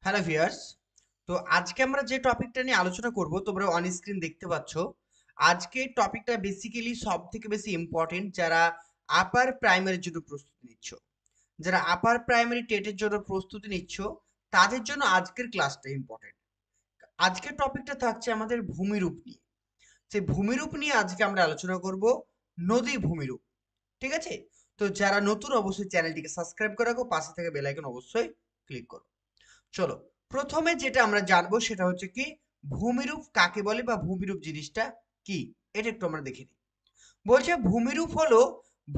Hello viewers. তো আজকে আমরা যে টপিকটা নিয়ে আলোচনা করব তোমরা অন স্ক্রিন দেখতে পাচ্ছ। আজকে টপিকটা বেসিক্যালি সবথেকে বেশি ইম্পর্টেন্ট যারা আপার প্রাইমারির জন্য প্রস্তুতি নিচ্ছ। যারা আপার প্রাইমারি টেটের জন্য প্রস্তুতি নিচ্ছ তাদের জন্য আজকের ক্লাসটা ইম্পর্টেন্ট। আজকের টপিকটা থাকছে আমাদের ভূমিরূপ নিয়ে। সেই ভূমিরূপ নিয়ে আজকে আমরা আলোচনা করব, নদী ভূমিরূপ। ঠিক আছে? তো যারা নতুন অবশ্যই চ্যানেলটিকে সাবস্ক্রাইব করে রাখো, পাশে থেকে বেল আইকন অবশ্যই ক্লিক করো। চলো, প্রথমে যেটা আমরা জানবো সেটা হচ্ছে কি ভূমিরূপ কাকে বলে বা ভূমিরূপ জিনিসটা কি, এটা একটু আমরা দেখে নিই। বলছে ভূমিরূপ হলো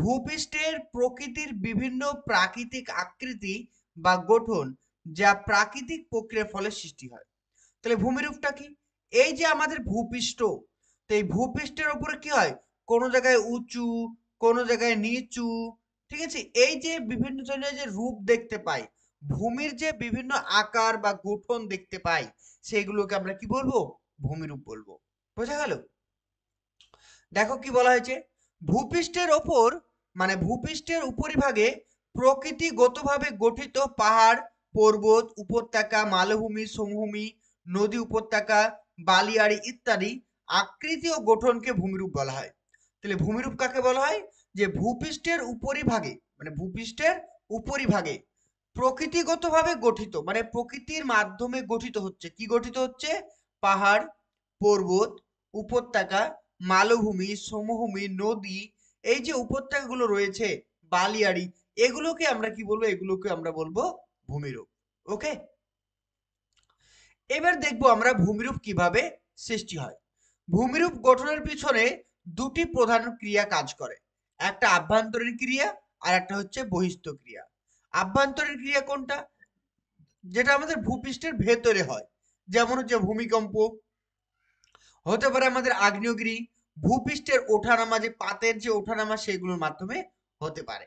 ভূপৃষ্ঠের প্রকৃতির বিভিন্ন প্রাকৃতিক আকৃতি বা গঠন যা প্রাকৃতিক প্রক্রিয়ার ফলে সৃষ্টি হয়। তাহলে ভূমিরূপটা কি? এই যে আমাদের ভূপৃষ্ঠ, তো এই ভূপৃষ্ঠের উপরে কি হয়, কোনো জায়গায় উঁচু, কোনো জায়গায় নিচু, ঠিক আছে, এই যে বিভিন্ন ধরনের যে রূপ দেখতে পাই, ভূমির যে বিভিন্ন আকার বা গঠন দেখতে পাই, সেগুলোকে আমরা কি বলবো? ভূমিরূপ বলবো। বোঝা গেল? দেখো কি বলা হয়েছে, ভূপৃষ্ঠের ওপর মানে ভূপৃষ্ঠের উপরিভাগে প্রকৃতিগতভাবে গঠিত পাহাড়, পর্বত, উপত্যকা, মালভূমি, সমভূমি, নদী, উপত্যকা, বালিয়াড়ি ইত্যাদি আকৃতি ও গঠনকে ভূমিরূপ বলা হয়। তাহলে ভূমিরূপ কাকে বলা হয়? যে ভূপৃষ্ঠের উপরিভাগে মানে ভূপৃষ্ঠের উপরিভাগে প্রকৃতিগতভাবে গঠিত মানে প্রকৃতির মাধ্যমে গঠিত হচ্ছে, কি গঠিত হচ্ছে? পাহাড়, পর্বত, উপত্যকা, মালভূমি, সমভূমি, নদী, এই যে উপত্যকাগুলো রয়েছে, বালিয়াড়ি, এগুলোকে আমরা কি বলবো? এগুলোকে আমরা বলবো ভূমিরূপ। ওকে, এবার দেখবো আমরা ভূমিরূপ কিভাবে সৃষ্টি হয়। ভূমিরূপ গঠনের পিছনে দুটি প্রধান ক্রিয়া কাজ করে, একটা আভ্যন্তরীণ ক্রিয়া আর একটা হচ্ছে বহিস্থ ক্রিয়া। আভ্যন্তরীণ ক্রিয়া কোনটা? যেটা আমাদের ভূপৃষ্ঠের ভেতরে হয়, যেমন হচ্ছে ভূমিকম্প, হতে পারে আমাদের আগ্নেয়গিরি, ভূপৃষ্ঠের ওঠানামা, যে পাতের যে ওঠানামা সেগুলোর মাধ্যমে হতে পারে।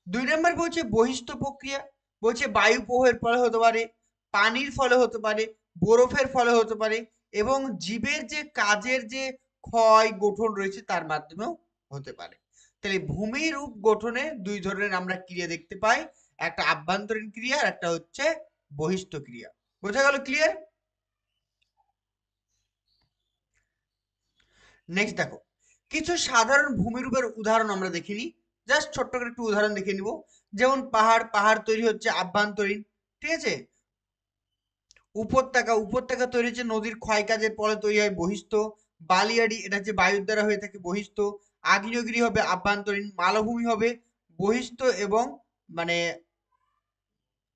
2 নম্বর বলছে বহিস্থ প্রক্রিয়া, বলছে বায়ু প্রবাহের ফলে হতে পারে, পানির ফলে হতে পারে, বরফের ফলে হতে পারে, এবং জীবের যে কাজের যে ক্ষয় গঠন রয়েছে তার মাধ্যমেও হতে পারে। তাহলে ভূমি রূপ গঠনে দুই ধরনের আমরা ক্রিয়া দেখতে পাই, একটা আভ্যন্তরীণ ক্রিয়া আর একটা হচ্ছে বহিস্থ ক্রিয়া। বোঝা গেল? ক্লিয়ার? নেক্সট দেখো, কিছু সাধারণ ভূমিরূপের উদাহরণ আমরা দেখে নিই। জাস্ট ছোট্ট করে একটু উদাহরণ দেখে নিব। যেমন পাহাড়, পাহাড় তৈরি হচ্ছে আভ্যন্তরীণ, ঠিক আছে। উপত্যকা, উপত্যকা তৈরি হচ্ছে নদীর ক্ষয় কাজের ফলে তৈরি হয় বহিস্থ। বালিয়াড়ি, এটা হচ্ছে বায়ুর দ্বারা হয়ে থাকে বহিস্থ। আগ্নেয়গিরি হবে আভ্যন্তরীণ, মালভূমি হবে বহিস্থ এবং মানে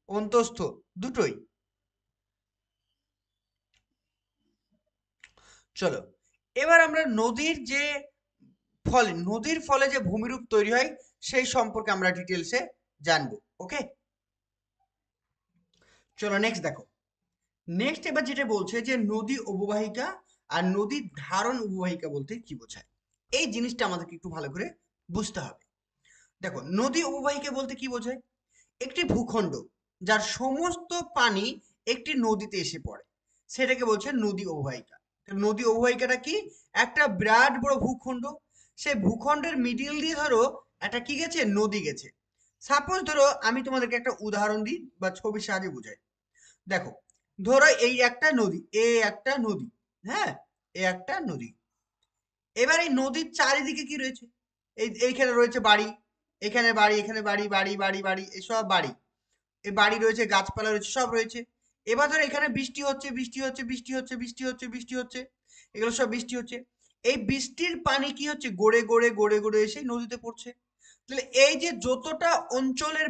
অন্তস্থ, দুটোই। চলো, এবার আমরা নদীর ফলে যে ভূমিরূপ তৈরি হয় সেই সম্পর্কে আমরা ডিটেলসে জানবো। ওকে, চলো নেক্সট দেখো। নেক্সট এবার যেটা বলছে যে নদী অববাহিকা আর নদীর ধারণ অববাহিকা বলতে কি বোঝায়, এই জিনিসটা আমাদেরকে একটু ভালো করে বুঝতে হবে। দেখো, নদী অববাহিকা বলতে কি বোঝায়? একটি ভূখণ্ড যার সমস্ত পানি একটি নদীতে এসে পড়ে, সেটাকে বলছে নদী অববাহিকা। তো নদী অববাহিকাটা কি? একটা বিরাট বড় ভূখণ্ড, সেই ভূখণ্ডের মিডিল দিয়ে ধরো একটা কি গেছে, নদী গেছে। সাপোজ ধরো আমি তোমাদেরকে একটা উদাহরণ দিই বা ছবির সাহায্যে বুঝাই। দেখো, ধরো এই একটা নদী, একটা নদী, হ্যাঁ, একটা নদী। এবার এই নদীর চারিদিকে কি রয়েছে? এইখানে রয়েছে বাড়ি, এখানে বাড়ি, এখানে বাড়ি, বাড়ি বাড়ি বাড়ি, এসব বাড়ি। এই বাড়ি রয়েছে, গাছপালা রয়েছে, সব রয়েছে। এবার ধরো এখানে বৃষ্টি হচ্ছে, বৃষ্টি হচ্ছে, বৃষ্টি হচ্ছে, বৃষ্টি হচ্ছে, বৃষ্টি হচ্ছে, এগুলো সব বৃষ্টি হচ্ছে। এই বৃষ্টির পানি কি হচ্ছে, গড়ে গড়ে গড়ে গড়ে এসে নদীতে পড়ছে। তাহলে এই যে যতটা অঞ্চলের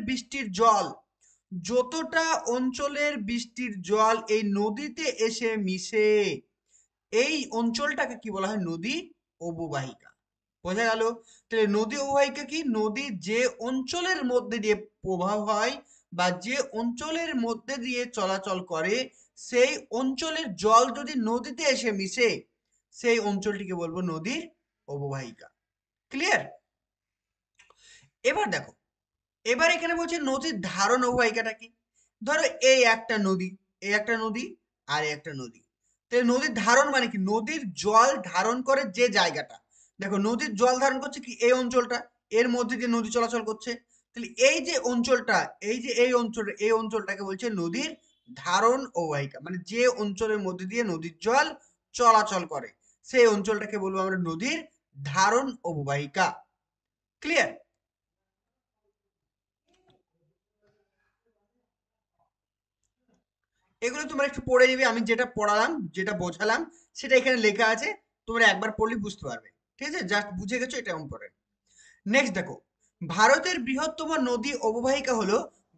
বৃষ্টির জল এই নদীতে এসে মিশে, এই অঞ্চলটাকে কি বলা হয়? নদী অববাহিকা। বোঝা গেল? তাহলে নদী অববাহিকা কি? নদীর যে অঞ্চলের মধ্যে দিয়ে প্রবাহ হয় বা যে অঞ্চলের মধ্যে দিয়ে চলাচল করে, সেই অঞ্চলের জল যদি নদীতে এসে মিশে, সেই অঞ্চলটিকে বলবো নদীর অববাহিকা। ক্লিয়ার? এবার দেখো, এবার এখানে বলছে নদীর ধারণ অববাহিকাটা কি। ধরো এই একটা নদী আর এই একটা নদী। তাহলে নদীর ধারণ মানে কি? নদীর জল ধারণ করে যে জায়গাটা। দেখো, নদীর জল ধারণ করছে কি? এই অঞ্চলটা, এর মধ্যে দিয়ে নদী চলাচল করছে। তাহলে এই যে অঞ্চলটা, এই যে এই অঞ্চলটাকে বলছে নদীর ধারণ অববাহিকা, মানে যে অঞ্চলের মধ্যে দিয়ে নদীর জল চলাচল করে সেই অঞ্চলটাকে বলবো আমরা নদীর ধারণ অববাহিকা। ক্লিয়ার? এগুলো তোমরা একটু পড়ে নিবে, আমি যেটা পড়ালাম যেটা বোঝালাম সেটা এখানে লেখা আছে, তোমরা একবার পড়লে বুঝতে পারবে। ঠিক আছে, জাস্ট বুঝে গেছো এটা ইম্পর্টেন্ট। নেক্সট দেখো, ভারতের বৃহত্তম নদী অববাহিকা হলো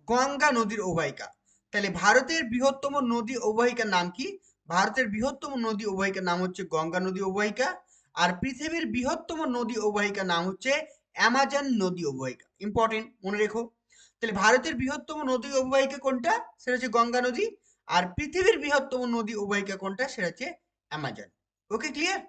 গঙ্গা নদীর অববাহিকা। তাহলে ভারতের বৃহত্তম নদী অববাহিকার নাম কি? ভারতের বৃহত্তম নদী অববাহিকার নাম হচ্ছে গঙ্গা নদী অববাহিকা। আর পৃথিবীর বৃহত্তম নদী অববাহিকার নাম হচ্ছে অ্যামাজন নদী অববাহিকা। ইম্পর্টেন্ট, মনে রেখো। তাহলে ভারতের বৃহত্তম নদী অববাহিকা কোনটা? সেটা হচ্ছে গঙ্গা নদী। আর পৃথিবীর বৃহত্তম নদী অববাহিকা কোনটা? সেটা হচ্ছে অ্যামাজন। ওকে, ক্লিয়ার?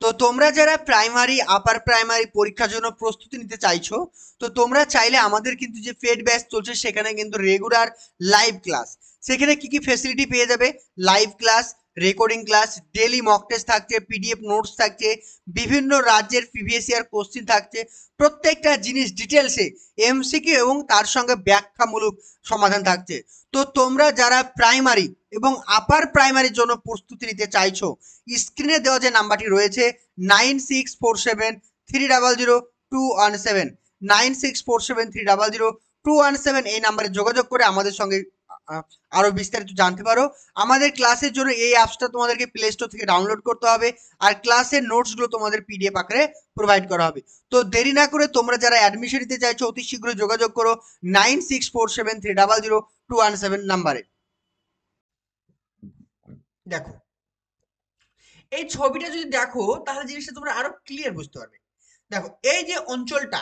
তো তোমরা যারা প্রাইমারি আপার প্রাইমারি পরীক্ষার জন্য প্রস্তুতি নিতে চাইছো, তো তোমরা চাইলে আমাদের কিন্তু যে পেড ব্যাচ চলছে সেখানে কিন্তু রেগুলার লাইভ ক্লাস, সেখানে কি কি ফেসিলিটি পেয়ে যাবে? Live class, recording class, daily mock test থাকছে, পিডিএফ নোটস থাকছে, বিভিন্ন রাজ্যের প্রিভিয়াস ইয়ার কোশ্চিন থাকছে, প্রত্যেকটা জিনিস ডিটেলসে এমসিকিউ এবং তার সঙ্গে ব্যাখ্যামূলক সমাধান থাকছে। তো তোমরা যারা প্রাইমারি এবং আপার প্রাইমারির জন্য প্রস্তুতি নিতে চাইছো, স্ক্রিনে দেওয়া যে নাম্বারটি রয়েছে 9647300217, 9647300217, এই নাম্বারে যোগাযোগ করে আমাদের সঙ্গে আরো বিস্তারিত জানতে পারো। আমাদের ক্লাসের জন্য এই অ্যাপসটা তোমাদেরকে প্লে স্টোর থেকে ডাউনলোড করতে হবে, আর ক্লাসের নোটসগুলো তোমাদের পিডিএফ আকারে প্রোভাইড করা হবে। তো দেরি না করে তোমরা যারা অ্যাডমিশন নিতে চাইছো অতি শীঘ্রই যোগাযোগ করো 9647300217 নাম্বারে। দেখো, এই ছবিটা যদি দেখো তাহলে জিনিসটা তোমরা আরো ক্লিয়ার বুঝতে পারবে। দেখো, এই যে অঞ্চলটা,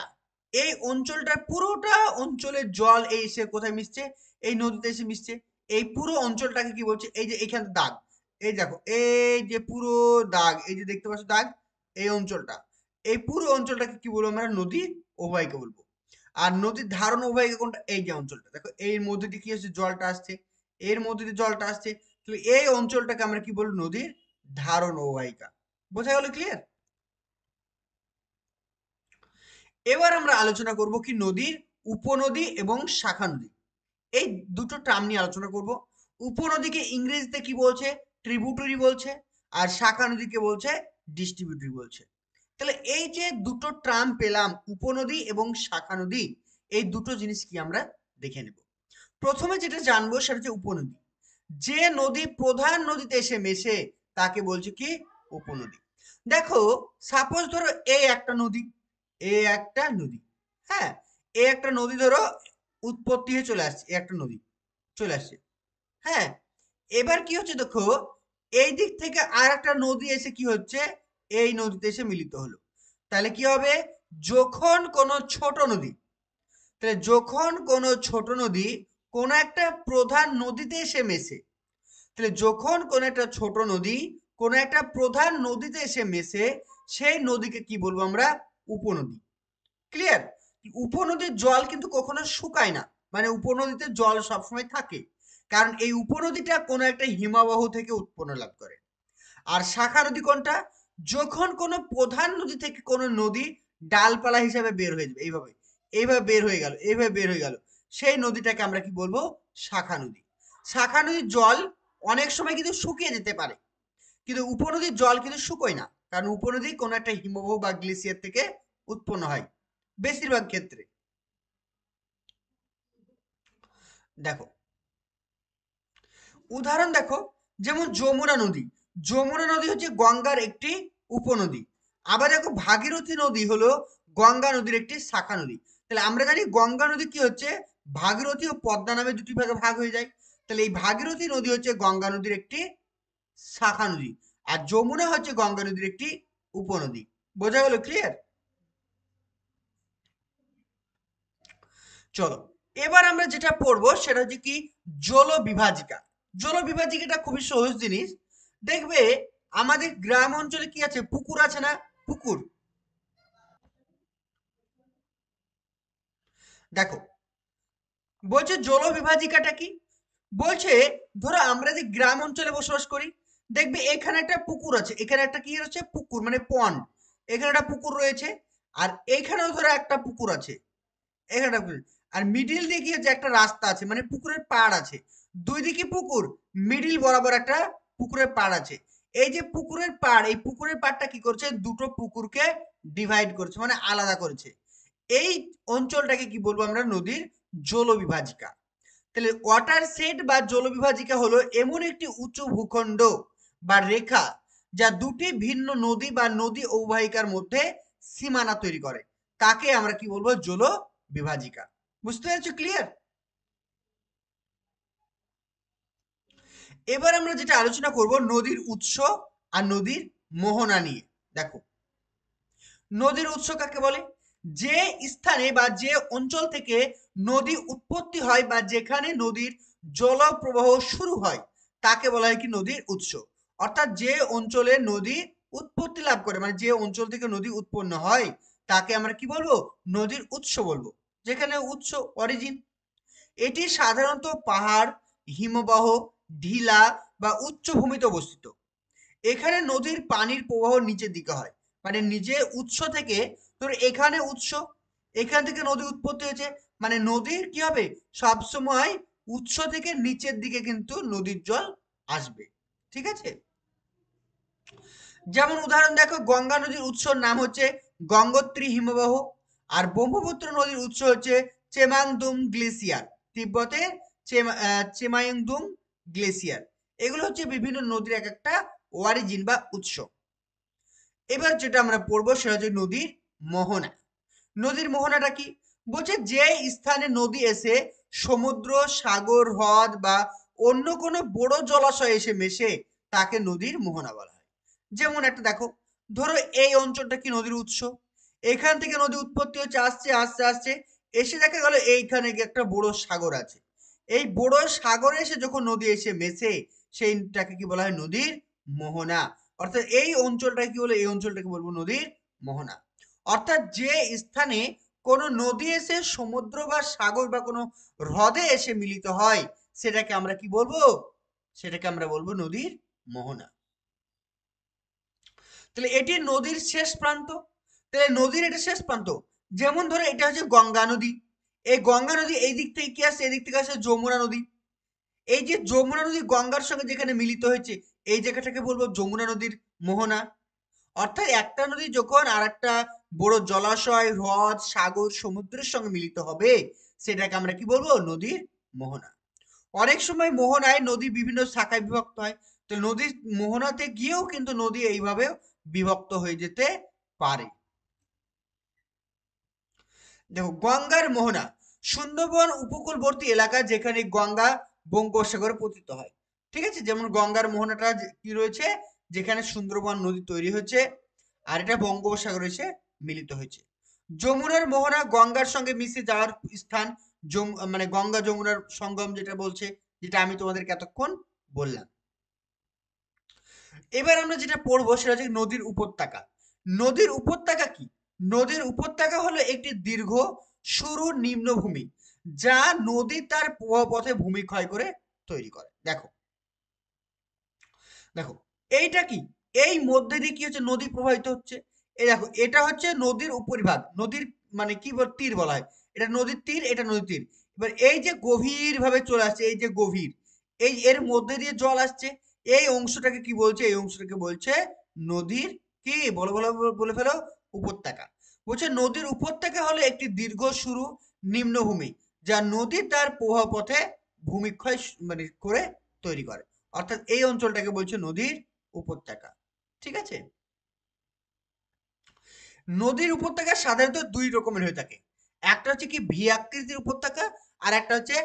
এই অঞ্চলটার পুরোটা অঞ্চলের জল এই এসে কোথায় মিশছে? এই নদীতে এসে মিশছে। এই পুরো অঞ্চলটাকে কি বলছে? এই যে এখানে দাগ, এই দেখো, এই যে পুরো দাগ, এই যে দেখতে পাচ্ছ দাগ, এই অঞ্চলটা, এই পুরো অঞ্চলটাকে কি বলবো আমরা? নদী অববাহিকা বলবো। আর নদীর ধারণ অববাহিকা কোনটা? এই যে অঞ্চলটা দেখো, এর মধ্যে দিয়ে কি হচ্ছে? জলটা আসছে, এর মধ্যে দিয়ে জলটা আসছে, তাহলে এই অঞ্চলটাকে আমরা কি বলবো? নদীর ধারণ অববাহিকা। বোঝা গেল? ক্লিয়ার? এবার আমরা আলোচনা করব কি নদীর উপনদী এবং শাখা নদী, এই দুটো টার্ম নিয়ে আলোচনা করব। উপনদীকে ইংরেজিতে কি বলছে? ট্রিবিউটারি বলছে। আর শাখা নদীকে বলছে ডিস্ট্রিবিউটরি বলছে। তাহলে এই যে দুটো টার্ম পেলাম, উপনদী এবং শাখা নদী, এই দুটো জিনিস কি আমরা দেখে নেব। প্রথমে যেটা জানবো সেটা হচ্ছে উপনদী। যে নদী প্রধান নদীতে এসে মেশে তাকে বলছে কি? উপনদী। দেখো, সাপোজ ধরো এই একটা নদী, এই একটা নদী, হ্যাঁ, এই একটা নদী ধরো উৎপত্তি হয়ে চলে আসছে, এই একটা নদী চলে আসছে, হ্যাঁ। এবার কি হচ্ছে দেখো, এই দিক থেকে আর একটা নদী এসে কি হচ্ছে? এই নদীতে এসে মিলিত হলো। তাহলে কি হবে? যখন কোনো ছোট নদী, তাহলে যখন কোনো ছোট নদী কোনো একটা প্রধান নদীতে এসে মেশে, তাহলে যখন কোনো একটা ছোট নদী কোনো একটা প্রধান নদীতে এসে মেশে, সেই নদীকে কি বলবো আমরা? উপনদী। ক্লিয়ার? উপনদীর জল কিন্তু কখনো শুকায় না, মানে উপনদীতে জল সবসময় থাকে, কারণ এই উপনদীটা কোনো একটা হিমবাহ থেকে উৎপন্ন লাভ করে। আর শাখা নদী কোনটা? যখন কোনো প্রধান নদী থেকে কোনো নদী ডালপালা হিসাবে বের হয়ে যাবে, এইভাবে এইভাবে বের হয়ে গেল, এইভাবে বের হয়ে গেল, সেই নদীটাকে আমরা কি বলবো? শাখা নদী। শাখা নদীর জল অনেক সময় কিন্তু শুকিয়ে যেতে পারে, কিন্তু উপনদীর জল কিন্তু শুকোয় না, কারণ উপনদী কোনো একটা হিমবাহ বা গ্লেসিয়ার থেকে উৎপন্ন হয় বেশিরভাগ ক্ষেত্রে। দেখো, উদাহরণ দেখো, যেমন যমুনা নদী। যমুনা নদী হচ্ছে গঙ্গার একটি উপনদী। আবার দেখো, ভাগীরথী নদী হলো গঙ্গা নদীর একটি শাখা নদী। তাহলে আমরা জানি গঙ্গা নদী কি হচ্ছে? ভাগীরথী ও পদ্মা নামে দুটি ভাগে ভাগ হয়ে যায়। তাহলে এই ভাগীরথী নদী হচ্ছে গঙ্গা নদীর একটি শাখা নদী, আর যমুনা হচ্ছে গঙ্গা নদীর একটি উপনদী। বোঝা গেল? ক্লিয়ার? চলো, এবার আমরা যেটা পড়বো সেটা হচ্ছে কি? জলবিভাজিকা। জলবিভাজিকাটা খুবই সহজ জিনিস। দেখবে, আমাদের গ্রাম অঞ্চলে কি আছে? পুকুর আছে না? পুকুর। দেখো, বলছে জলবিভাজিকাটা কি? বলছে, ধরো আমরা যে গ্রাম অঞ্চলে বসবাস করি, দেখবে এখানে একটা পুকুর আছে, এখানে একটা কি রয়েছে? পুকুর, মানে পন্ড। এখানে একটা পুকুর রয়েছে, আর এখানেও ধরো একটা পুকুর আছে, এখানে একটা পুকুর। আর মিডিল দিয়ে কি হচ্ছে একটা রাস্তা আছে, মানে পুকুরের পাড় আছে, দুই দিকে পুকুর, মিডিল বরাবর একটা পুকুরের পাড় আছে। এই যে পুকুরের পাড়, এই পুকুরের পাড়টা কি করছে, দুটো পুকুরকে ডিভাইড করছে, মানে আলাদা করেছে। এই অঞ্চলটাকে কি বলবো আমরা, নদীর জলবিভাজিকা। তাহলে ওয়াটার সেট বা জলবিভাজিকা হলো এমন একটি উঁচু ভূখণ্ড বা রেখা যা দুটি ভিন্ন নদী বা নদী অববাহিকার মধ্যে সীমানা তৈরি করে, তাকে আমরা কি বলবো, জলবিভাজিকা। বুঝতে পেরেছো? ক্লিয়ার? এবার আমরা যেটা আলোচনা করব, নদীর উৎস আর নদীর মোহনা নিয়ে। দেখো, নদীর উৎস কাকে বলে? যে স্থানে বা যে অঞ্চল থেকে নদী উৎপত্তি হয় বা যেখানে নদীর জলপ্রবাহ শুরু হয় তাকে বলা হয় কি, নদীর উৎস। অর্থাৎ যে অঞ্চলে নদী উৎপত্তি লাভ করে, মানে যে অঞ্চল থেকে নদী উৎপন্ন হয় তাকে আমরা কি বলবো, নদীর উৎস বলবো, যেখানে উৎস, অরিজিন। এটি সাধারণত পাহাড়, হিমবাহ, ঢিলা বা উচ্চভূমিতে অবস্থিত। এখানে নদীর পানির প্রবাহ নিচের দিকে হয়, মানে নিজে উৎস থেকে, তোর এখানে উৎস, এখান থেকে নদী উৎপত্তি হয়েছে, মানে নদীর কি হবে, সবসময় উৎস থেকে নিচের দিকে কিন্তু নদীর জল আসবে। ঠিক আছে? যেমন উদাহরণ দেখো, গঙ্গা নদীর উৎসর নাম হচ্ছে গঙ্গোত্রী হিমবাহ, আর ব্রহ্মপুত্র নদীর উৎস হচ্ছে চেমাংদুং গ্লেসিয়ার, তিব্বতের চেমাংদুং গ্লেসিয়ার। এগুলো হচ্ছে বিভিন্ন নদীর এক একটা অরিজিন বা উৎস। এবার যেটা আমরা পড়বো সেটা হচ্ছে নদীর মোহনা। নদীর মোহনাটা কি? বলছে যে স্থানে নদী এসে সমুদ্র, সাগর, হ্রদ বা অন্য কোনো বড় জলাশয় এসে মেশে তাকে নদীর মোহনা বলা হয়। যেমন একটা দেখো, ধরো এই অঞ্চলটা কি নদীর উৎস, এখান থেকে নদী উৎপত্তি হচ্ছে, আসছে আসছে আসছে, এসে দেখা গেল এইখানে গিয়ে একটা বড় সাগর আছে। এই বড় সাগরে এসে যখন নদী এসে মেশে, সেইটাকে কি বলা হয়, নদীর মোহনা। অর্থাৎ এই অঞ্চলটা কি বলে, এই অঞ্চলটাকে বলবো নদীর মোহনা। অর্থাৎ যে স্থানে কোনো নদী এসে সমুদ্র বা সাগর বা কোনো হ্রদে এসে মিলিত হয় সেটাকে আমরা কি বলবো, সেটাকে আমরা বলবো নদীর মোহনা। তাহলে এটি নদীর শেষ প্রান্ত। তাহলে নদীর এটা শেষ প্রান্ত। যেমন ধরো এটা হচ্ছে গঙ্গা নদী, এই গঙ্গা নদী এই দিক থেকে কি আসছে, এই দিক থেকে আসছে যমুনা নদী। এই যে যমুনা নদী গঙ্গার সঙ্গে যেখানে মিলিত হয়েছে, এই জায়গাটাকে বলবো যমুনা নদীর মোহনা। অর্থাৎ একটা নদী যখন আর একটা বড় জলাশয়, হ্রদ, সাগর, সমুদ্রের সঙ্গে মিলিত হবে সেটাকে আমরা কি বলবো, নদীর মোহনা। অনেক সময় মোহনায় নদী বিভিন্ন শাখায় বিভক্ত হয়। তো নদীর মোহনাতে গিয়েও কিন্তু নদী এইভাবে বিভক্ত হয়ে যেতে পারে। দেখো, গঙ্গার মোহনা, সুন্দরবন উপকূলবর্তী এলাকা যেখানে গঙ্গা বঙ্গোপসাগরে পতিত হয়। ঠিক আছে? যেমন গঙ্গার মোহনাটা কি রয়েছে, যেখানে সুন্দরবন নদী তৈরি হয়েছে আর এটা বঙ্গোপসাগরে এসে মিলিত হয়েছে। যমুনার মোহনা গঙ্গার সঙ্গে মিশে যাওয়ার স্থান, মানে গঙ্গা যমুনার সঙ্গম যেটা বলছে, যেটা আমি তোমাদেরকে এতক্ষণ বললাম। এবার আমরা যেটা পড়বো সেটা হচ্ছে নদীর উপত্যকা। নদীর উপত্যকা কি? নদীর উপত্যকা হলো একটি দীর্ঘ সরু নিম্নভূমি যা নদী তার প্রবাহ পথে ভূমি ক্ষয় করে তৈরি করে। দেখো, দেখো এইটা কি, এই মধ্যে দিয়ে কি হচ্ছে, নদী প্রবাহিত হচ্ছে। এই দেখো, এটা হচ্ছে নদীর উপরিভাগ, নদীর মানে কি তীর বলা হয়, এটা নদীর তীর, এটা নদীর তীর। এবার এই যে গভীর ভাবে চলে আসছে, এই যে গভীর, এই এর মধ্যে দিয়ে জল আসছে, এই অংশটাকে কি বলছে, এই অংশটাকে বলছে নদীর কি, বলো বলো বলে ফেলো, উপত্যকা। বলছে নদীর উপত্যকা হলো একটি দীর্ঘ সরু নিম্নভূমি যা নদী তার প্রবাহ পথে ভূমিক্ষয় মানে করে তৈরি করে। অর্থাৎ এই অঞ্চলটাকে বলছে নদীর উপত্যকা। ঠিক আছে? নদীর উপত্যকা সাধারণত দুই রকমের হয়ে থাকে। একটা হচ্ছে কি ভি আকৃতির উপত্যকা, আর একটা হচ্ছে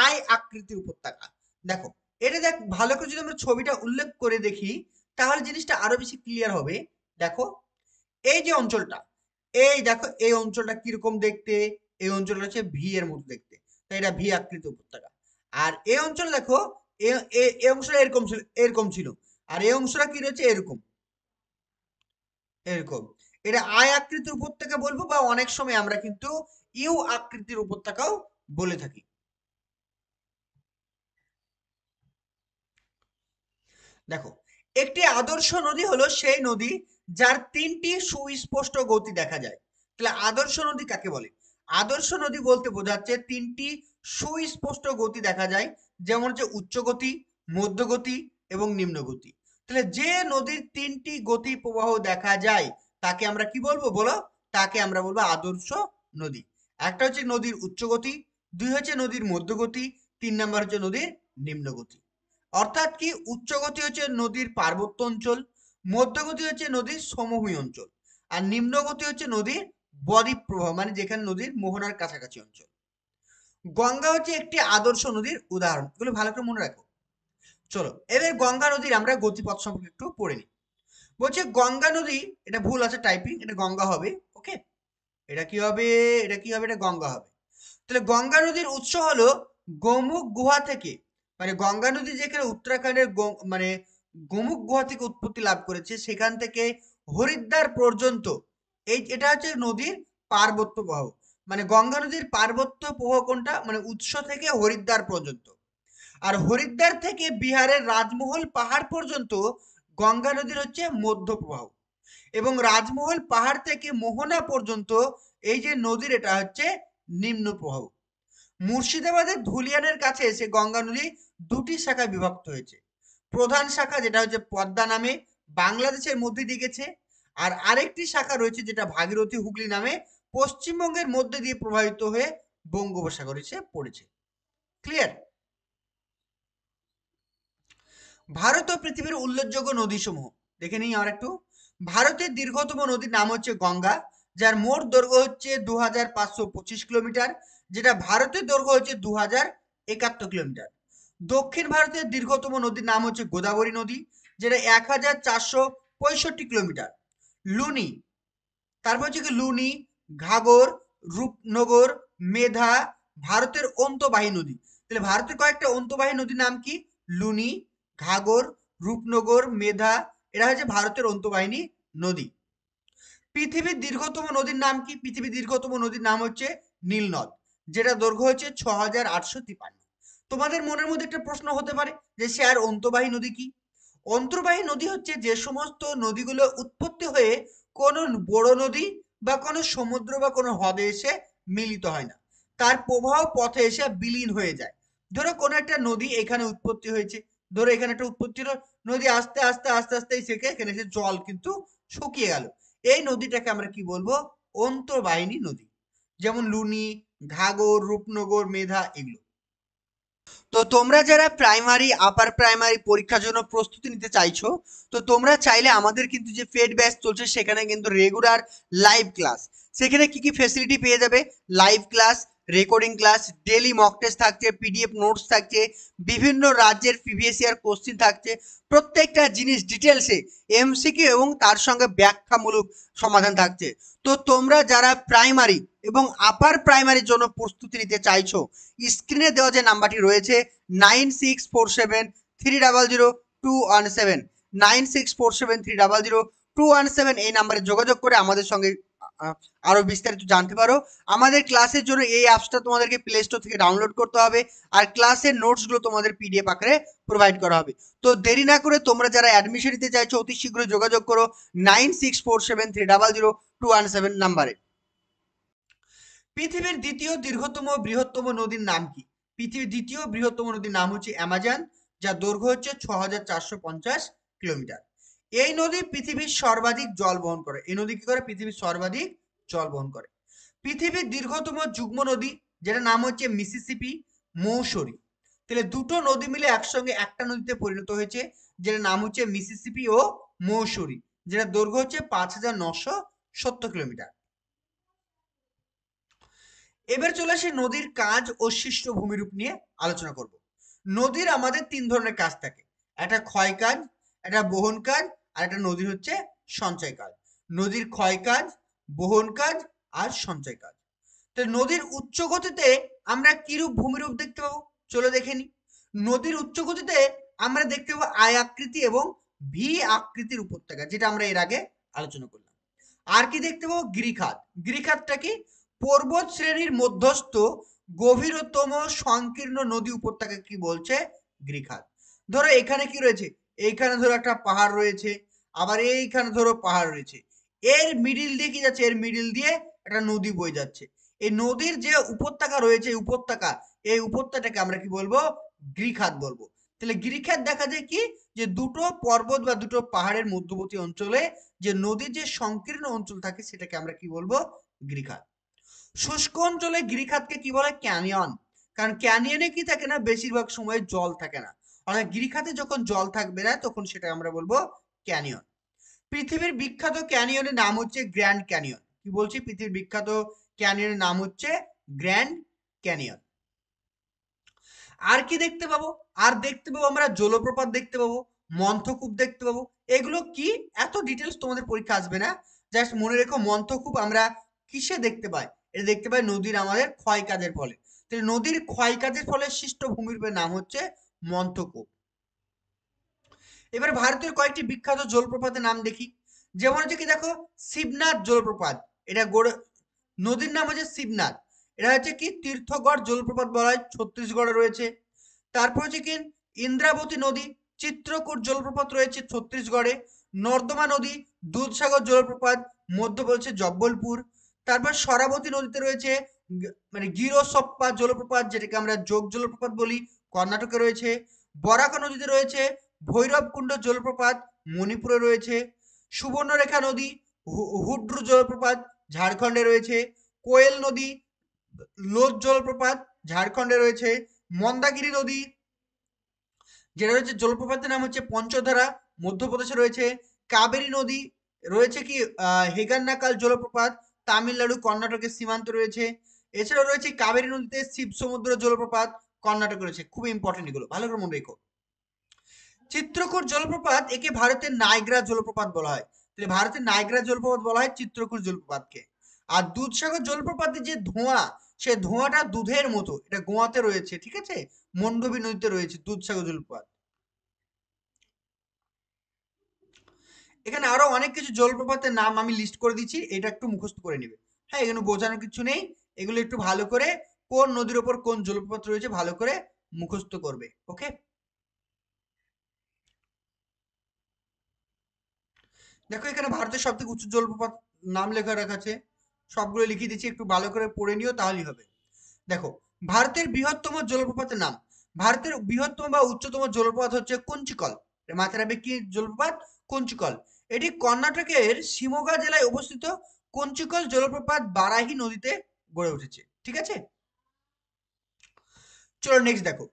আই আকৃতির উপত্যকা। দেখো, এটা দেখ, ভালো করে যদি আমরা ছবিটা উল্লেখ করে দেখি তাহলে জিনিসটা আরো বেশি ক্লিয়ার হবে। দেখো, এই যে অঞ্চলটা, এই দেখো এই অঞ্চলটা কিরকম দেখতে, এই অঞ্চলটা হচ্ছে ভি এর মতো দেখতে, তাই এটা ভি আকৃতি উপত্যকা। আর এই অঞ্চল দেখো, এই অংশটা এরকম ছিল, এরকম ছিল, আর এই অংশটা কি রয়েছে, এরকম, এরকম। এটা আয় আকৃতির উপত্যকা বলবো, বা অনেক সময় আমরা কিন্তু ইউ আকৃতির উপত্যকাও বলে থাকি। দেখো, একটি আদর্শ নদী হলো সেই নদী যার তিনটি সুস্পষ্ট গতি দেখা যায়। তাহলে আদর্শ নদী কাকে বলে? আদর্শ নদী বলতে বোঝাচ্ছে তিনটি সুস্পষ্ট গতি দেখা যায়, যেমন হচ্ছে উচ্চ গতি, মধ্যগতি এবং নিম্ন গতি। তাহলে যে নদীর তিনটি গতি প্রবাহ দেখা যায় তাকে আমরা কি বলবো বলো? তাকে আমরা বলবো আদর্শ নদী। একটা হচ্ছে নদীর উচ্চ গতি, দুই হচ্ছে নদীর মধ্যগতি, তিন নাম্বার হচ্ছে নদীর নিম্ন গতি। অর্থাৎ কি, উচ্চ গতি হচ্ছে নদীর পার্বত্য অঞ্চল, মধ্যগতি হচ্ছে নদীর সমভূমি অঞ্চল, আর নিম্ন গতি হচ্ছে নদীর বদ্বীপ প্রবাহ, মানে যেখানে নদীর মোহনার কাছাকাছি অঞ্চল। গঙ্গা হচ্ছে একটি আদর্শ নদীর উদাহরণ, এগুলো ভালো করে মনে রাখো। চলো এবার গঙ্গা নদীর আমরা গতিপথ সম্পর্কে একটু পড়ে নিই। বলছে গঙ্গা নদী, এটা ভুল আছে টাইপিং, এটা গঙ্গা হবে। ওকে, এটা কি হবে? এটা কি হবে? এটা গঙ্গা হবে। তাহলে গঙ্গা নদীর উৎস হলো গোমুখ গুহা থেকে, মানে গঙ্গা নদী যেখানে উত্তরাখণ্ডের মানে গোমুখ গুহা থেকে উৎপত্তি লাভ করেছে, সেখান থেকে হরিদ্বার পর্যন্ত এটা হচ্ছে নদীর পার্বত্য প্রবাহ। মানে গঙ্গা নদীর পার্বত্য প্রবাহ কোনটা? মানে উৎস থেকে হরিদ্বার পর্যন্ত। আর হরিদ্বার থেকে বিহারের রাজমহল পাহাড় পর্যন্ত গঙ্গা নদীর হচ্ছে মধ্য প্রবাহ। এবং রাজমহল পাহাড় থেকে মোহনা পর্যন্ত এই যে নদীর, এটা হচ্ছে নিম্ন প্রবাহ। মুর্শিদাবাদের ধুলিয়ানের কাছে এসে গঙ্গা নদী দুটি শাখায় বিভক্ত হয়েছে। প্রধান শাখা যেটা হচ্ছে পদ্মা নামে বাংলাদেশের মধ্যে দিয়ে গেছে, আর আরেকটি শাখা রয়েছে যেটা ভাগীরথী হুগলি নামে পশ্চিমবঙ্গের মধ্যে দিয়ে প্রবাহিত হয়ে বঙ্গোপসাগরে এসে পড়েছে। ক্লিয়ার? ভারত ও পৃথিবীর উল্লেখযোগ্য নদীসমূহ দেখে নিই আর একটু। ভারতের দীর্ঘতম নদীর নাম হচ্ছে গঙ্গা, যার মোট দৈর্ঘ্য হচ্ছে 2525 কিলোমিটার, যেটা ভারতের দৈর্ঘ্য হচ্ছে 2071 কিলোমিটার। দক্ষিণ ভারতের দীর্ঘতম নদীর নাম হচ্ছে গোদাবরী নদী, যেটা 1465 কিলোমিটার। লুনি, তারপর হচ্ছে কি লুনি, ঘাগর, রূপনগর, মেধা ভারতের অন্তবাহী নদী। তাহলে ভারতের কয়েকটা অন্তবাহী নদীর নাম কি? লুনি, ঘাগর, রূপনগর, মেধা, এরা হচ্ছে ভারতের অন্তবাহিনী নদী। পৃথিবীর দীর্ঘতম নদীর নাম কি? পৃথিবীর দীর্ঘতম নদীর নাম হচ্ছে নীলনদ, যেটা দৈর্ঘ্য হচ্ছে 6853। তোমাদের মনের মধ্যে একটা প্রশ্ন হতে পারে যে স্যার অন্তর্বাহী নদী কি? অন্তর্বাহী নদী হচ্ছে যে সমস্ত নদীগুলো উৎপত্তি হয়ে কোনো বড় নদী বা কোনো সমুদ্র বা কোনো হ্রদে এসে মিলিত হয় না, তার প্রবাহ পথে এসে বিলীন হয়ে যায়। ধরো কোনো একটা নদী এখানে উৎপত্তি হয়েছে, ধরো এখানে একটা উৎপত্তি হলো, নদী আস্তে আস্তে আস্তে আস্তে এখানে এসে জল কিন্তু শুকিয়ে গেল, এই নদীটাকে আমরা কি বলবো? অন্তর্বাহিনী নদী। যেমন লুনি, ঘাগর, রূপনগর, মেধা, এগুলো। তো তোমরা যারা প্রাইমারি আপার প্রাইমারি পরীক্ষার জন্য প্রস্তুতি নিতে চাইছো, তো তোমরা চাইলে আমাদের কিন্তু যে পেড ব্যাচ চলছে সেখানে কিন্তু রেগুলার লাইভ ক্লাস, সেখানে কি কি ফেসিলিটি পেয়ে যাবে? Live class, recording class, daily mock test থাকছে, পিডিএফ নোটস থাকছে, বিভিন্ন রাজ্যের প্রিভিয়াস ইয়ার কোশ্চিন থাকছে, প্রত্যেকটা জিনিস ডিটেলসে এমসিকিউ এবং তার সঙ্গে ব্যাখ্যামূলক সমাধান থাকছে। তো তোমরা যারা প্রাইমারি এবং আপার প্রাইমারির জন্য প্রস্তুতি নিতে চাইছো, স্ক্রিনে দেওয়া যে নাম্বারটি রয়েছে 9647300217, 9647300217, এই নাম্বারে যোগাযোগ করে আমাদের সঙ্গে আরো বিস্তারিত জানতে পারো। আমাদের ক্লাসের জন্য এই অ্যাপসটা তোমাদেরকে প্লে স্টোর থেকে ডাউনলোড করতে হবে, আর ক্লাসের নোটসগুলো তোমাদের পিডিএফ আকারে প্রোভাইড করা হবে। তো দেরি না করে তোমরা যারা অ্যাডমিশন নিতে চাইছো অতি শীঘ্রই যোগাযোগ করো 9647300217 নাম্বারে। পৃথিবীর দ্বিতীয় দীর্ঘতম বৃহত্তম নদীর নাম কি? পৃথিবীর দ্বিতীয় বৃহত্তম নদীর নাম হচ্ছে অ্যামাজন, যার দৈর্ঘ্য হচ্ছে 6450 কিলোমিটার। এই নদী পৃথিবীর সর্বাধিক জল বহন করে। এই নদী কি করে? পৃথিবীর সর্বাধিক জল বহন করে। পৃথিবীর দীর্ঘতম যুগ্ম নদী, যেটা নাম হচ্ছে মিসিসিপি মৌসুরি। তাহলে দুটো নদী মিলে একসঙ্গে একটা নদীতে পরিণত হয়েছে, যেটার নাম হচ্ছে মিসিসিপি ও মৌসুরি, যেটা দৈর্ঘ্য হচ্ছে 5970 কিলোমিটার। এবার চলে আসি নদীর কাজ ও সৃষ্ট ভূমিরূপ নিয়ে আলোচনা করব। নদীর আমাদের তিন ধরনের কাজ থাকে, একটা ক্ষয় কাজ, একটা বহন কাজ, আর একটা নদীর হচ্ছে সঞ্চয় কাজ। নদীর ক্ষয় কাজ, বহন কাজ আর সঞ্চয় কাজ। তো নদীর উচ্চ গতিতে আমরা কিরূপ ভূমিরূপ দেখতে পাবো, চলো দেখে নি। নদীর উচ্চ গতিতে আমরা দেখতে পাবো আয় আকৃতি এবং ভি আকৃতির উপত্যকা, যেটা আমরা এর আগে আলোচনা করলাম। আর কি দেখতে পাবো? গিরিখাত। গিরিখাতটা কি? পর্বত শ্রেণীর মধ্যস্থ গভীরতম সংকীর্ণ নদী উপত্যকা কি বলছে? গিরিখাত। ধরো এখানে কি রয়েছে? এইখানে ধরো একটা পাহাড় রয়েছে, আবার এইখানে ধরো পাহাড় রয়েছে, এর মিডিল দিয়ে কি যাচ্ছে? এর মিডিল দিয়ে একটা নদী বয়ে যাচ্ছে। এই নদীর যে উপত্যকা রয়েছে এই উপত্যকাটাকে আমরা কি বলবো? গিরিখাত বলবো। তাহলে গিরিখাত দেখা যায় কি, যে দুটো পর্বত বা দুটো পাহাড়ের মধ্যবর্তী অঞ্চলে যে নদীর যে সংকীর্ণ অঞ্চল থাকে সেটাকে আমরা কি বলবো? গিরিখাত। শুষ্ক অঞ্চলে গিরিখাতকে কি বলে? ক্যানিয়ন। কারণ ক্যানিয়নে কি থাকে না, বেশিরভাগ সময় জল থাকে না। অর্থাৎ গিরিখাতে যখন জল থাকবে না তখন সেটা আমরা বলবো ক্যানিয়ন। পৃথিবীর বিখ্যাত ক্যানিয়নের নাম হচ্ছে গ্র্যান্ড ক্যানিয়ন। কি বলছি? পৃথিবীর বিখ্যাত ক্যানিয়নের নাম হচ্ছে গ্র্যান্ড ক্যানিয়ন। আর কি দেখতে পাবো? আর দেখতে পাবো আমরা জলপ্রপাত দেখতে পাবো, মন্থকূপ দেখতে পাবো। এগুলো কি, এত ডিটেলস তোমাদের পরীক্ষা আসবে না। জাস্ট মনে রেখো, মন্থকূপ আমরা কিসে দেখতে পাই? এটা দেখতে পাই নদীর আমাদের ক্ষয় কাজের ফলে। তাহলে নদীর ক্ষয় কাজের ফলে সৃষ্ট ভূমিরূপের নাম হচ্ছে মন্থকূপ। এবার ভারতের কয়েকটি বিখ্যাত জলপ্রপাতের নাম দেখি। যেমন হচ্ছে কি, দেখো, শিবনাথ জলপ্রপাত। এটা নদীর নাম হচ্ছে শিবনাথ। এটা হচ্ছে কি তীর্থগড় জলপ্রপাত বলা হয়, ছত্তিশগড়ে রয়েছে। তারপর হচ্ছে কি ইন্দ্রাবতী নদী, চিত্রকূট জলপ্রপাত রয়েছে ছত্তিশগড়ে। নর্দমা নদী, দুধসাগর জলপ্রপাত মধ্যপ্রদেশের জব্বলপুর। তারপর সরাবতী নদীতে রয়েছে মানে গিরোসপ্পা জলপ্রপাত, যেটাকে আমরা যোগ জলপ্রপাত বলি, কর্ণাটকে রয়েছে। বরাক নদীতে রয়েছে ভৈরবকুণ্ড জলপ্রপাত, মণিপুরে রয়েছে। সুবর্ণরেখা নদী, হুড্রু জলপ্রপাত, ঝাড়খণ্ডে রয়েছে। কোয়েল নদী, লোদ জলপ্রপাত, ঝাড়খণ্ডে রয়েছে। মন্দাকিনী নদী, যেটা রয়েছে জলপ্রপাতের নাম হচ্ছে পঞ্চধারা, মধ্যপ্রদেশে রয়েছে। কাবেরী নদী রয়েছে কি হেগান্নাকাল জলপ্রপাত, তামিলনাড়ু কর্ণাটকের সীমান্তে রয়েছে। এছাড়াও রয়েছে কাবেরী নদীতে শিব সমুদ্র জলপ্রপাত, কর্ণাটকে রয়েছে। খুব ইম্পর্টেন্ট এগুলো, ভালো করে মনে রেখো। চিত্রকূট জলপ্রপাত, একে ভারতের নায়গ্রা জলপ্রপাত বলা হয়। তাহলে ভারতের নায়গ্রা জলপ্রপাত বলা হয় চিত্রকূট জলপ্রপাতকে। আর দুধসাগর জলপ্রপাতের যে ধোঁয়া, সে ধোঁয়াটা দুধের মতো, এটা গোয়াতে রয়েছে, ঠিক আছে, মন্ডবী নদীতে রয়েছে দুধসাগর জলপ্রপাত। এখানে আরো অনেক কিছু জলপ্রপাতের নাম আমি লিস্ট করে দিচ্ছি, এটা একটু মুখস্থ করে নিবে। হ্যাঁ, এখানে বোঝানোর কিছু নেই, এগুলো একটু ভালো করে কোন নদীর ওপর কোন জলপ্রপাত রয়েছে ভালো করে মুখস্থ করবে। ওকে, দেখো এখানে ভারতের সব থেকে উঁচু জলপ্রপাত নাম লেখা রাখা আছে, সবগুলো লিখে দিচ্ছি, একটু ভালো করে পড়ে নিও তাহলেই হবে। দেখো, ভারতের বৃহত্তম জলপ্রপাতের নাম, ভারতের বৃহত্তম বা উচ্চতম জলপ্রপাত হচ্ছে কুঞ্চিকল। মাথায় রাখবে কি জলপ্রপাত? কুঞ্চিকল। এটি কর্ণাটকের শিমোগা জেলায় অবস্থিত। কুঞ্চিকল জলপ্রপাত বারাহি নদীতে গড়ে উঠেছে, ঠিক আছে। চলো নেক্সট দেখো,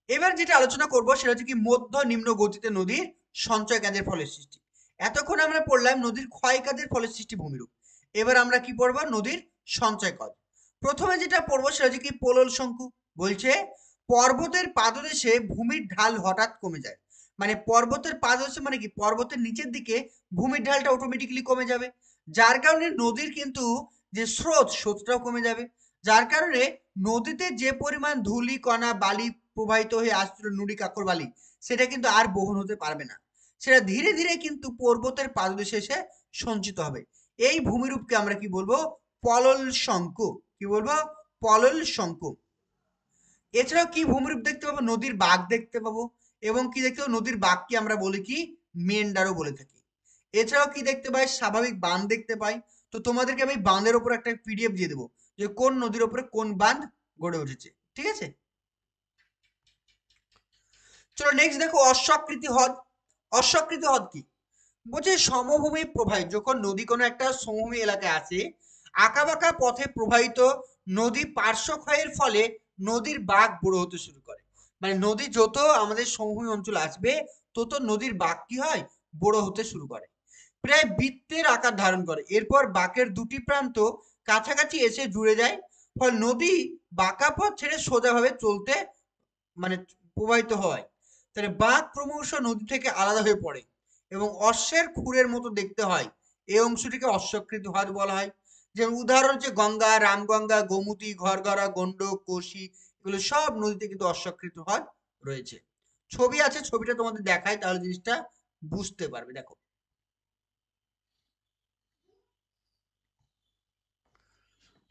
এবার যেটা আলোচনা করব সেটা হচ্ছে কি মধ্য নিম্ন গতিতে নদীর সঞ্চয় কাজের ফলে সৃষ্টি। এতক্ষণ আমরা পড়লাম নদীর ক্ষয় কাজের ফলে সৃষ্টি ভূমিরূপ। এবার আমরা কি পড়বো? নদীর সঞ্চয় কাজ। প্রথমে যেটা পড়বো সেটা হচ্ছে কি পোলল শঙ্কু। বলছে পর্বতের পাদদেশে ভূমির ঢাল হঠাৎ কমে যায়। মানে পর্বতের পাদদেশে মানে কি, পর্বতের নিচের দিকে ভূমির ঢালটা অটোমেটিক্যালি কমে যাবে, যার কারণে নদীর কিন্তু যে স্রোতটাও কমে যাবে। যার কারণে নদীতে যে পরিমাণ ধূলি কণা বালি প্রবাহিত হয়ে আসছিল, নুড়ি কাকর বালি, সেটা কিন্তু আর বহন হতে পারবে না। সেটা ধীরে ধীরে কিন্তু পর্বতের পাদদেশে এসে সঞ্চিত হবে। এই ভূমিরূপকে আমরা কি বলবো? পলল শঙ্কু। কি বলবো? পলল শঙ্কু। এছাড়াও কি ভূমিরূপ দেখতে পাবো? নদীর বাঁক দেখতে পাবো। এবং কি দেখতে পাবো? নদীর বাঁককে আমরা বলি কি মেন্ডারও বলে থাকি। এছাড়াও কি দেখতে পাই? স্বাভাবিক বাঁধ দেখতে পাই। তো তোমাদেরকে আমি বাঁধের ওপর একটা পিডিএফ দিয়ে দেবো, যে কোন নদীর ওপরে কোন বাঁধ গড়ে উঠেছে, ঠিক আছে। চলো নেক্সট দেখো, অশ্বকৃতি হ্রদ। অশ্বকৃতি হ্রদ কি? বলছে সমভূমি প্রবাহিত, যখন নদী কোনো একটা সমভূমি এলাকায় আছে, আঁকাবাঁকা পথে প্রবাহিত নদী পার্শ্বক্ষয়ের ফলে নদীর বাঁক বড় হতে শুরু করে। মানে নদী যত আমাদের সমভূমি অঞ্চল আসবে, তত নদীর বাঁক কি হয়? বড় হতে শুরু করে, প্রায় বৃত্তের আকার ধারণ করে। এরপর বাঁকের দুটি প্রান্ত কাছাকাছি এসে জুড়ে যায়, ফলে নদী বাঁকা পথ ছেড়ে সোজাভাবে চলতে মানে প্রবাহিত হয়। তাহলে বাঁক ক্রমশ নদী থেকে আলাদা হয়ে পড়ে এবং অশ্বের খুরের মতো দেখতে হয়। এই অংশটিকে অশ্বকৃত হ্রদ বলা হয়। যেমন উদাহরণ হচ্ছে গঙ্গা, রামগঙ্গা, গোমতী, ঘরঘরা, গন্ডক, কোশি, এগুলো সব নদীতে কিন্তু অশ্বকৃত হ্রদ রয়েছে। ছবি আছে, ছবিটা তোমাদের দেখায় তাহলে জিনিসটা বুঝতে পারবে। দেখো,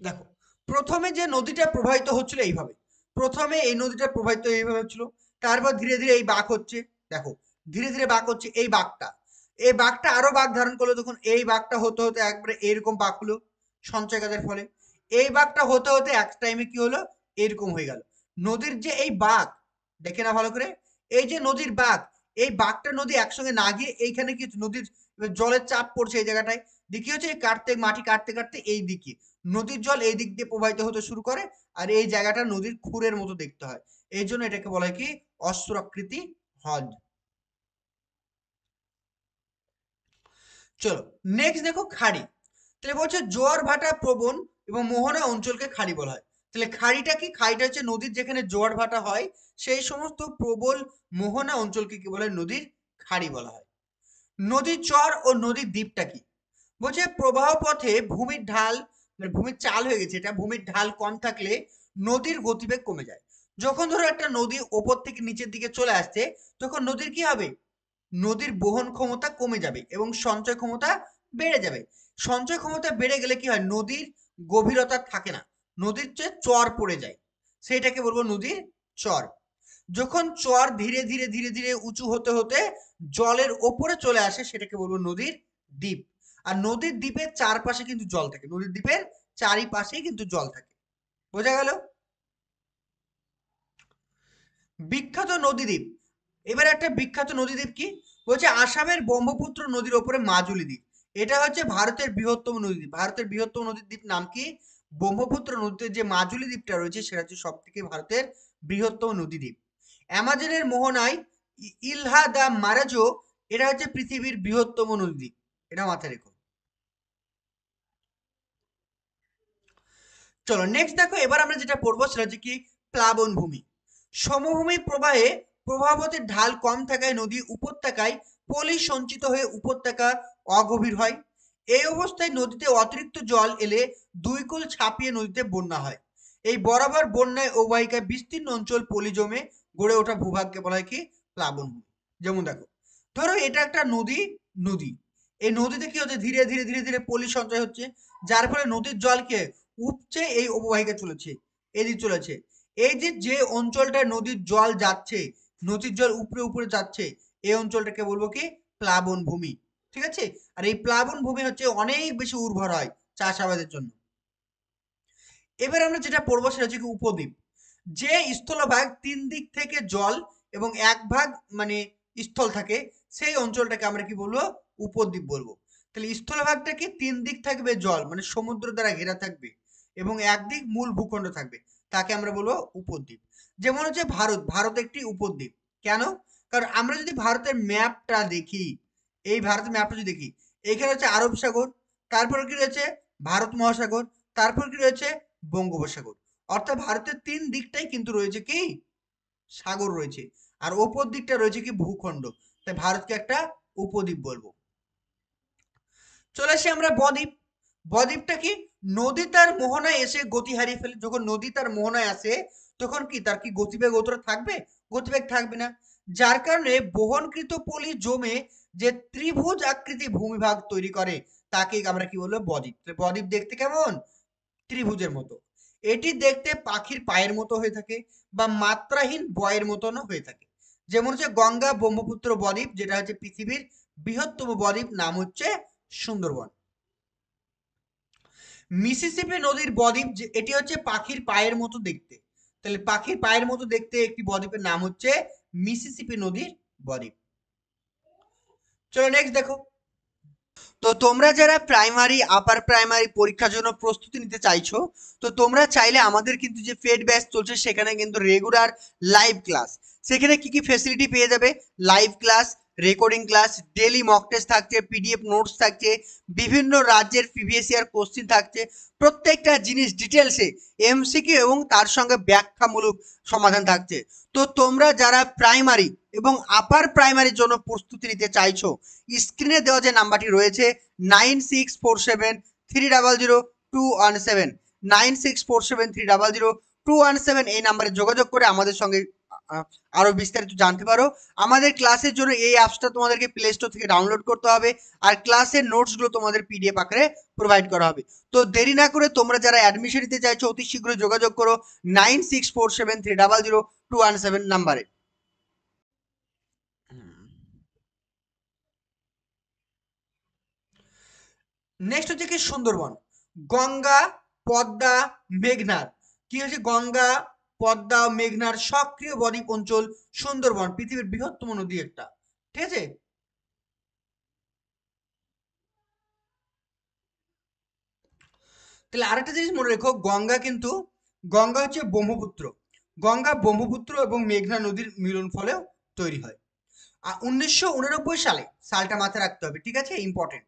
দেখো, প্রথমে যে নদীটা প্রবাহিত হচ্ছিল এইভাবে, প্রথমে এই নদীটা প্রবাহিত এইভাবে হচ্ছিল, তারপর ধীরে ধীরে এই বাঁক হচ্ছে। দেখো, ধীরে ধীরে বাঁক হচ্ছে, এই বাঁকটা আরো বাঁক ধারণ করলো, তখন এই বাঁকটা হতে হতে একবারে এরকম বাঁক হলো সঞ্চয় কাজের ফলে। এই বাঁকটা হতে হতে এক টাইমে কি হলো, এরকম হয়ে গেল। নদীর যে এই বাঁক, দেখে না ভালো করে, এই যে নদীর বাঁক, এই বাঁকটা নদী একসঙ্গে না গিয়ে এইখানে কি নদীর জলের চাপ পড়ছে এই জায়গাটায়, দেখি হচ্ছে মাটি কাটতে কাটতে এই দিকে নদীর জল এই দিক দিয়ে প্রবাহিত হতে শুরু করে, আর এই জায়গাটা নদীর খুরের মতো দেখতে হয়। এই জন্য এটাকে বলা হয় কি অস্ত্রাকৃতি হ্রদ। চলো নেক্সট দেখো খাড়ি। তাহলে বলছে জোয়ার ভাটা প্রবণ এবং মোহনা অঞ্চলকে খাড়ি বলা হয়। তাহলে খাড়িটা কি? খাড়িটা হচ্ছে নদীর যেখানে জোয়ার ভাটা হয় সেই সমস্ত প্রবল মোহনা অঞ্চলকে কি বলে? নদীর খাড়ি বলা হয়। নদীর চর ও নদীর দ্বীপটা কি? বলছে প্রবাহ পথে ভূমির ঢাল, মানে ভূমির চাল হয়ে গেছে, এটা ভূমির ঢাল কম থাকলে নদীর গতিবেগ কমে যায়। যখন ধরো একটা নদী ওপর থেকে নিচের দিকে চলে আসছে, তখন নদীর কি হবে? নদীর বহন ক্ষমতা কমে যাবে এবং সঞ্চয় ক্ষমতা বেড়ে যাবে। সঞ্চয় ক্ষমতা বেড়ে গেলে কি হয়? নদীর গভীরতা থাকে না, নদীর চেয়ে চর পড়ে যায়, সেইটাকে বলবো নদীর চর। যখন চর ধীরে ধীরে ধীরে ধীরে উঁচু হতে হতে জলের ওপরে চলে আসে, সেটাকে বলবো নদীর দ্বীপ। আর নদীর দ্বীপের চারপাশে কিন্তু জল থাকে, নদীর দ্বীপের চারিপাশেই কিন্তু জল থাকে। বোঝা গেল? বিখ্যাত নদীদ্বীপ। এবার একটা বিখ্যাত নদীদ্বীপ কি? বলছে আসামের ব্রহ্মপুত্র নদীর ওপরে মাজুলি দ্বীপ। এটা হচ্ছে ভারতের বৃহত্তম নদীদ্বীপ। ভারতের বৃহত্তম নদীদ্বীপ নাম কি? ব্রহ্মপুত্র নদীতে যে মাজুলি দ্বীপটা রয়েছে সেটা হচ্ছে সব থেকে ভারতের বৃহত্তম নদীদ্বীপ। অ্যামাজনের মোহনায় ইলহা দা মারাজো, এটা হচ্ছে পৃথিবীর বৃহত্তম নদীদ্বীপ, এটা মাথায় রেখো। চলো নেক্সট দেখো, এবার আমরা যেটা পড়বো সেটা হচ্ছে কি প্লাবন ভূমি। সমভূমি প্রবাহে প্রবাহপথের ঢাল কম থাকায় নদী উপত্যকায় পলি সঞ্চিত হয়ে উপত্যকা অগভীর হয়। এই অবস্থায় নদীতে অতিরিক্ত জল এলে দুই কুল ছাপিয়ে নদীতে বন্যা হয়। এই বরাবর বন্যায় অববাহিকায় বিস্তীর্ণ অঞ্চল পলি জমে গড়ে ওঠা ভূভাগকে বলা হয় কি প্লাবন ভূমি। যেমন দেখো, ধরো এটা একটা নদী, নদী, এই নদীতে কি হচ্ছে? ধীরে ধীরে ধীরে ধীরে পলি সঞ্চয় হচ্ছে, যার ফলে নদীর জলকে উপচে এই অববাহিকা চলেছে, এদিকে চলেছে। এই যে যে অঞ্চলটায় নদীর জল যাচ্ছে, নদীর জল উপরে উপরে যাচ্ছে, এই অঞ্চলটাকে বলবো কি প্লাবন ভূমি। ঠিক আছে? আর এই প্লাবন ভূমি হচ্ছে অনেক বেশি উর্বর হয় চাষাবাদের জন্য। এবার আমরা যেটা পড়বো সেটা হচ্ছে কি উপদ্বীপ। যে স্থলভাগ তিন দিক থেকে জল এবং এক ভাগ মানে স্থল থাকে, সেই অঞ্চলটাকে আমরা কি বলবো? উপদ্বীপ বলবো। তাহলে স্থলভাগটা কি? তিন দিক থাকবে জল, মানে সমুদ্র দ্বারা ঘেরা থাকবে, এবং একদিক মূল ভূখণ্ড থাকবে, তাকে আমরা বলবো উপদ্বীপ। যেমন হচ্ছে ভারত, ভারত একটি উপদ্বীপ। কেন? কারণ আমরা যদি ভারতের ম্যাপটা দেখি, এই ভারতের ম্যাপটা যদি দেখি, এখানে হচ্ছে আরব সাগর, তারপর কি রয়েছে ভারত মহাসাগর, তারপর কি রয়েছে বঙ্গোপসাগর। অর্থাৎ ভারতের তিন দিকটাই কিন্তু রয়েছে কি সাগর রয়েছে, আর ওপর দিকটা রয়েছে কি ভূখণ্ড। তাই ভারতকে একটা উপদ্বীপ বলবো। চলে আসি আমরা বদ্বীপ। বদ্বীপটা কি? নদী তার মোহনায় এসে গতি হারিয়ে ফেলে। যখন নদী তার মোহনায় আসে তখন কি তার কি গতিবেগ অতটা থাকবে? গতিবেগ থাকবে না, যার কারণে বহনকৃত পলি জমে যে ত্রিভুজ আকৃতি ভূমিভাগ তৈরি করে, তাকে আমরা কি বলবো? বদ্বীপ। বদ্বীপ দেখতে কেমন? ত্রিভুজের মতো। এটি দেখতে পাখির পায়ের মতো হয়ে থাকে বা মাত্রাহীন বয়ের মতনও হয়ে থাকে। যেমন হচ্ছে গঙ্গা ব্রহ্মপুত্র বদ্বীপ, যেটা হচ্ছে পৃথিবীর বৃহত্তম বদ্বীপ, নাম হচ্ছে সুন্দরবন। মিসিসিপি নদীর বদ্বীপ, এটি হচ্ছে পাখির পায়ের মতো দেখতে। তাহলে পাখির পায়ের মতো দেখতে একটি বদ্বীপের নাম হচ্ছে মিসিসিপি নদীর বদ্বীপ। চলো নেক্সট দেখো। তো তোমরা যারা প্রাইমারি আপার প্রাইমারি পরীক্ষার জন্য প্রস্তুতি নিতে চাইছো, তো তোমরা চাইলে আমাদের কিন্তু যে পেড ব্যাচ চলছে সেখানে কিন্তু রেগুলার লাইভ ক্লাস, সেখানে কি কি ফেসিলিটি পেয়ে যাবে? Live class, recording class, daily mock test থাকছে, পিডিএফ নোটস থাকছে, বিভিন্ন রাজ্যের প্রিভিয়াস ইয়ার কোশ্চিন থাকছে, প্রত্যেকটা জিনিস ডিটেলসে এমসিকিউ এবং তার সঙ্গে ব্যাখ্যামূলক সমাধান থাকছে। তো তোমরা যারা প্রাইমারি এবং আপার প্রাইমারির জন্য প্রস্তুতি নিতে চাইছো, স্ক্রিনে দেওয়া যে নাম্বারটি রয়েছে 9647300217, 9647300217, এই নাম্বারে যোগাযোগ করে আমাদের সঙ্গে আরো বিস্তারিত জানতে পারো। আমাদের ক্লাসের জন্য এই অ্যাপসটা তোমাদেরকে প্লে স্টোর থেকে ডাউনলোড করতে হবে, আর ক্লাসের নোটসগুলো তোমাদের পিডিএফ আকারে প্রোভাইড করা হবে। তো দেরি না করে তোমরা যারা অ্যাডমিশন নিতে চাইছো অতি শীঘ্রই যোগাযোগ করো 9647300217 নাম্বারে। নেক্সট হচ্ছে কি সুন্দরবন। গঙ্গা পদ্মা, মেঘনার। কি হচ্ছে? গঙ্গা, পদ্মা, মেঘনার সক্রিয় বদ্বীপ অঞ্চল সুন্দরবন, পৃথিবীর বৃহত্তম নদী একটা। ঠিক আছে? তাহলে আরেকটা জিনিস মনে রেখো, গঙ্গা হচ্ছে ব্রহ্মপুত্র। গঙ্গা ব্রহ্মপুত্র এবং মেঘনা নদীর মিলন ফলেও তৈরি হয়। আর 1989 সালে, সালটা মাথায় রাখতে হবে, ঠিক আছে? ইম্পর্টেন্ট।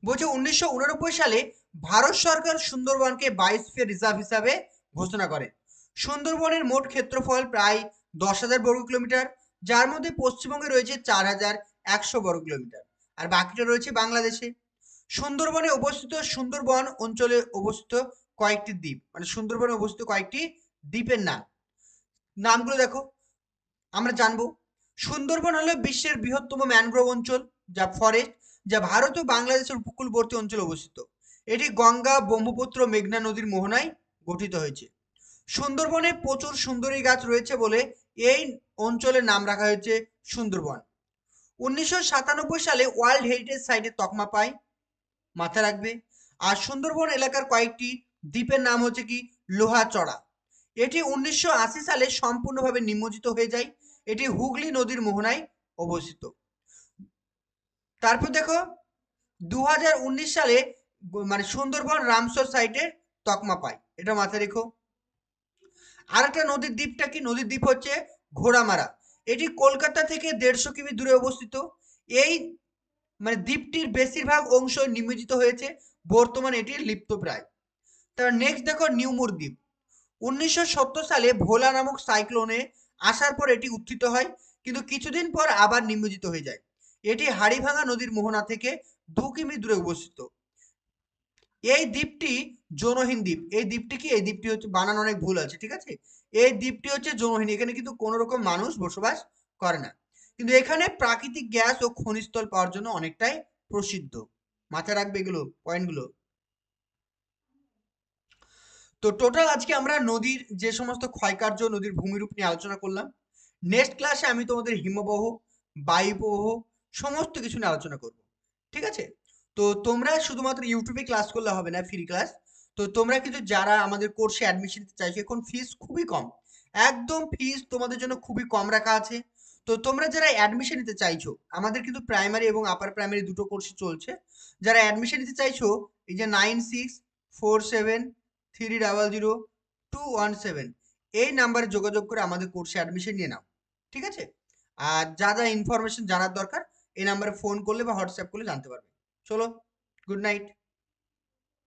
বলছে 1989 সালে ভারত সরকার সুন্দরবনকে বায়োস্ফিয়ার রিজার্ভ হিসাবে ঘোষণা করে। সুন্দরবনের মোট ক্ষেত্রফল প্রায় 10,000 বর্গ কিলোমিটার, যার মধ্যে পশ্চিমবঙ্গে রয়েছে 4,100 বর্গ কিলোমিটার, আর বাকিটা রয়েছে বাংলাদেশে। সুন্দরবনে অবস্থিত সুন্দরবন অঞ্চলে অবস্থিত কয়েকটি দ্বীপ, মানে সুন্দরবনে অবস্থিত কয়েকটি দ্বীপের নামগুলো দেখো, আমরা জানবো। সুন্দরবন হলো বিশ্বের বৃহত্তম ম্যানগ্রোভ অঞ্চল, যা ফরেস্ট, যা ভারত ও বাংলাদেশের উপকূলবর্তী অঞ্চলে অবস্থিত। এটি গঙ্গা, ব্রহ্মপুত্র, মেঘনা নদীর মোহনায় গঠিত হয়েছে। সুন্দরবনে প্রচুর সুন্দরী গাছ রয়েছে বলে এই অঞ্চলের নাম রাখা হয়েছে সুন্দরবন। 1997 সালে ওয়ার্ল্ড হেরিটেজ সাইটের তকমা পায়, মাথায় রাখবে। আর সুন্দরবন এলাকার কয়েকটি দ্বীপের নাম হচ্ছে কি লোহাচড়া। এটি 1980 সালে সম্পূর্ণভাবে নিমজ্জিত হয়ে যায়। এটি হুগলি নদীর মোহনায় অবস্থিত। তারপর দেখো 2019 সালে মানে সুন্দরবন রামসর সাইটের তকমা পায়, এটা মাথায় রেখো। আর একটা নদীর দ্বীপটা কি? নদীর দ্বীপ হচ্ছে ঘোড়ামারা। এটি কলকাতা থেকে 150 কিমি দূরে অবস্থিত। এই মানে দ্বীপটির বেশিরভাগ অংশ নিমজ্জিত হয়েছে, বর্তমানে এটি লিপ্তপ্রায়। তার নেক্সট দেখো নিউমুর দ্বীপ। 1970 সালে ভোলা নামক সাইক্লোনে আসার পর এটি উত্থিত হয়, কিন্তু কিছুদিন পর আবার নিমজ্জিত হয়ে যায়। এটি হাড়িভাঙা নদীর মোহনা থেকে 2 কিমি দূরে অবস্থিত। এই দ্বীপটি জনহীন দ্বীপ। এই দ্বীপটি কি? এই দ্বীপটি হচ্ছে, বানান অনেক ভুল আছে, ঠিক আছে? এই দ্বীপটি হচ্ছে জনহীন, এখানে কিন্তু কোনো রকম মানুষ বসবাস করে না, কিন্তু এখানে প্রাকৃতিক গ্যাস ও খনিজ তেল পাওয়ার জন্য অনেকটাই প্রসিদ্ধ। মাথায় রাখবে এগুলো পয়েন্টগুলো। তো টোটাল আজকে আমরা নদীর যে সমস্ত ক্ষয়কার্য, নদীর ভূমিরূপ নিয়ে আলোচনা করলাম। নেক্সট ক্লাসে আমি তোমাদের হিমবাহ, বায়ুপ্রবাহ সমস্ত কিছু নিয়ে আলোচনা করব, ঠিক আছে? তো তোমরা শুধুমাত্র ইউটিউবে ক্লাস করলে হবে না, ফ্রি ক্লাস। তো তোমরা কিন্তু যারা আমাদের কোর্সে অ্যাডমিশন নিতে চাইছো, এখন ফিস খুবই কম, একদম ফিস তোমাদের জন্য খুবই কম রাখা আছে। তো তোমরা যারা অ্যাডমিশন নিতে চাইছো, আমাদের কিন্তু প্রাইমারি এবং আপার প্রাইমারি দুটো কোর্স চলছে। যারা অ্যাডমিশন নিতে চাইছো, এই যে 9647300217 এই নাম্বারে যোগাযোগ করে আমাদের কোর্সে অ্যাডমিশন নিয়ে নাও, ঠিক আছে? আর যা যা ইনফরমেশন জানার দরকার এই নাম্বারে ফোন করলে বা হোয়াটসঅ্যাপ করলে জানতে পারবে। চলো, গুড নাইট।